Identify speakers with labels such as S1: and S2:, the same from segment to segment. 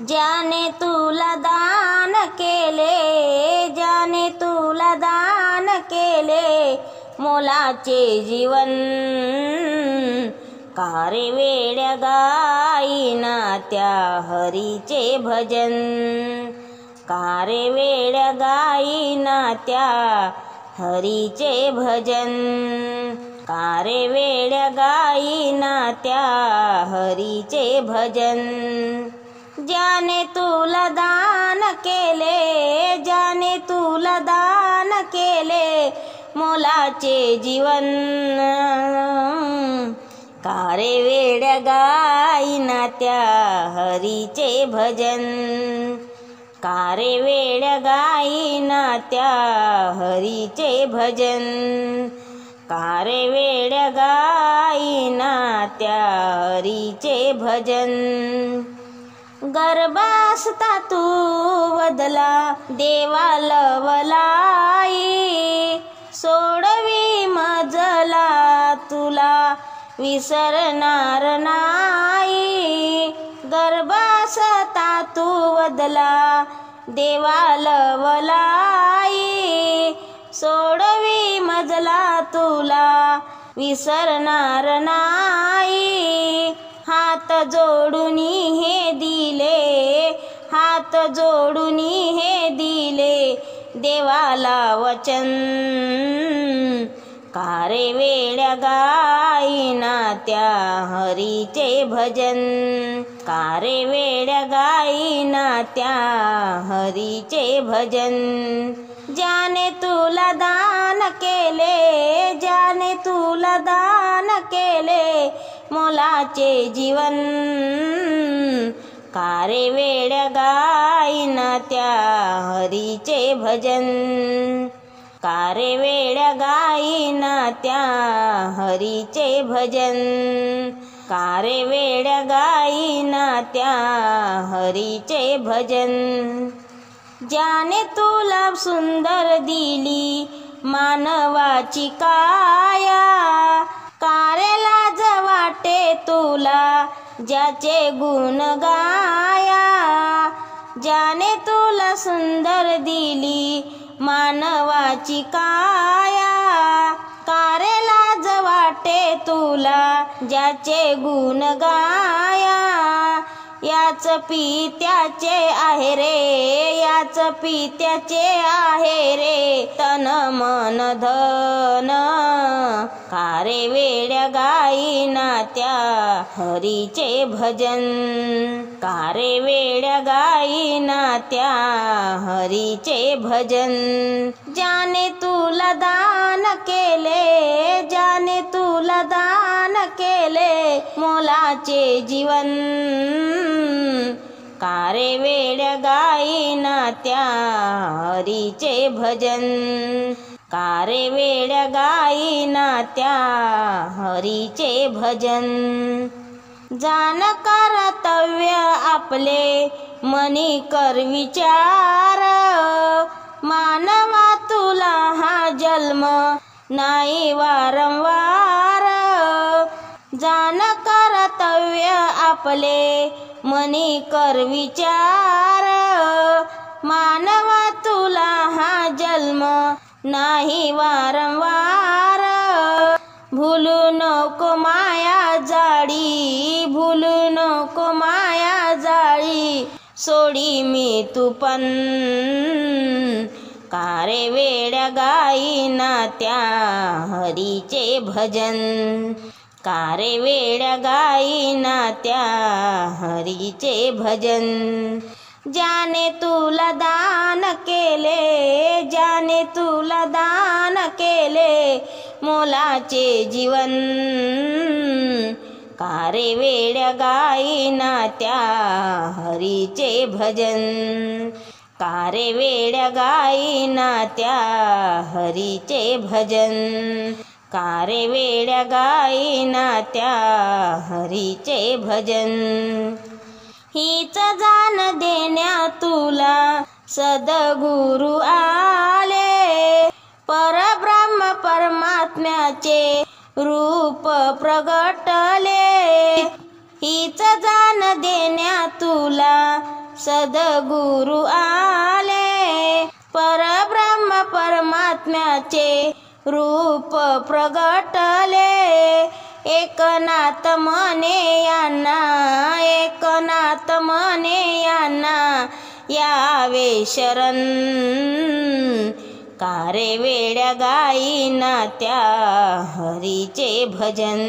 S1: ज्याने तुला दान केले, ज्याने तुला दान केले मोलाचे जीवन, का रे वेड्या गाईना त्या हरीचे भजन, का रे वेड्या गाईना त्या हरीचे भजन, का रे वेड्या गाईना त्या हरीचे भजन। ज्याने तुला दान केले, ज्याने तुला दान केले मोलाचे जीवन, का रे वेड्या गाईना त्या हरीचे भजन, का रे वेड्या गाईना त्या हरीचे भजन, का रे वेड्या गाईना त्या हरीचे भजन। गर्भासता तू वदला देवा लवलाई, सोडवी मजला तुला विसरणार नाही। गर्भासता तू वदला देवा लवलाई, सोडवी मजला तुला विसरणार नाही। हात जोडूनी हे दिले, हात जोडूनी हे दिले देवाला वचन, का रे वेड्या गाईना त्या हरीचे भजन, का रे वेड्या गाईना त्या हरीचे भजन। ज्याने तुला दान केले, ज्याने तुला दान केले मोलाचे जीवन, का रे वेड्या गाईना त्या हरीचे भजन, का रे वेड्या गाईना त्या हरीचे भजन, का रे वेड्या गाईना त्या हरीचे भजन। ज्याने तुला सुंदर दिली मानवाची काया, का रे लाज वाटे तुला ज्याचे गुण गाया। ज्याने तुला सुंदर दिली मानवाची काया, का रे लाज वाटे तुला ज्याचे गुण गाया। याच पित्याचे आहे रे, याच पित्याचे आहे रे तन मन धन, का रे वेड्या गाईना त्या हरीचे भजन, का रे वेड्या गाईना त्या हरीचे भजन। ज्याने तुला दान केले, ज्याने तुला दान केले मोलाचे जीवन, का रे वेड्या गाईना त्या हरीचे भजन, का रे वेड्या गाईना त्या हरीचे भजन। जाण कर्तव्य आपले मनी कर विचार, मानवा तुला हा जन्म नाही वारंवार। जाण कर्तव्य आपले मनी कर विचार, मानवा तुला हा जन्म नाही वारंवार। भूलू नको माया जाळी, भूलू नको माया जाळी सोडी मी तू पण, का रे वेड्या गाईना त्या हरीचे भजन, का रे वेड्या गाईना त्या हरीचे भजन। ज्याने तुला दान केले, ज्याने तुला दान केले मोलाचे जीवन, का रे वेड्या गाईना त्या हरीचे भजन, का रे वेड्या गाईना त्या हरीचे भजन, का रे वेड्या गाईना त्या हरीचे भजन। हीच जाण देण्या तुला सद्गुरु आले, परब्रह्म परमात्म्याचे रूप प्रगटले। हीच जाण देण्या तुला सद्गुरु आले, परब्रह्म परमात्म्याचे रूप प्रगटले, एकनाथ म्हणे यांना, एकनाथ म्हणे यांना यावे शरण, कारे वेड्या गायीना त्या हरीचे भजन,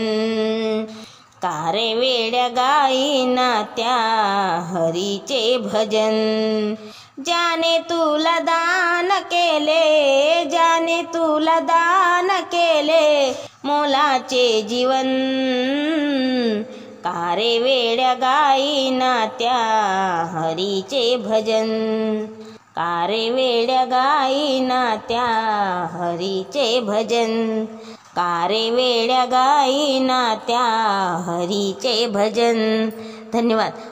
S1: कारे वेड्या गायीना त्या हरीचे भजन, ज्याने तुला दान केले, ज्याने तुला दान केले मोलाचे जीवन, कारे वेड्या गायीना त्या हरीचे भजन, कारे वेड्या गायीना त्या हरीचे भजन, कारे वेड्या गायीना त्या हरीचे भजन. धन्यवाद.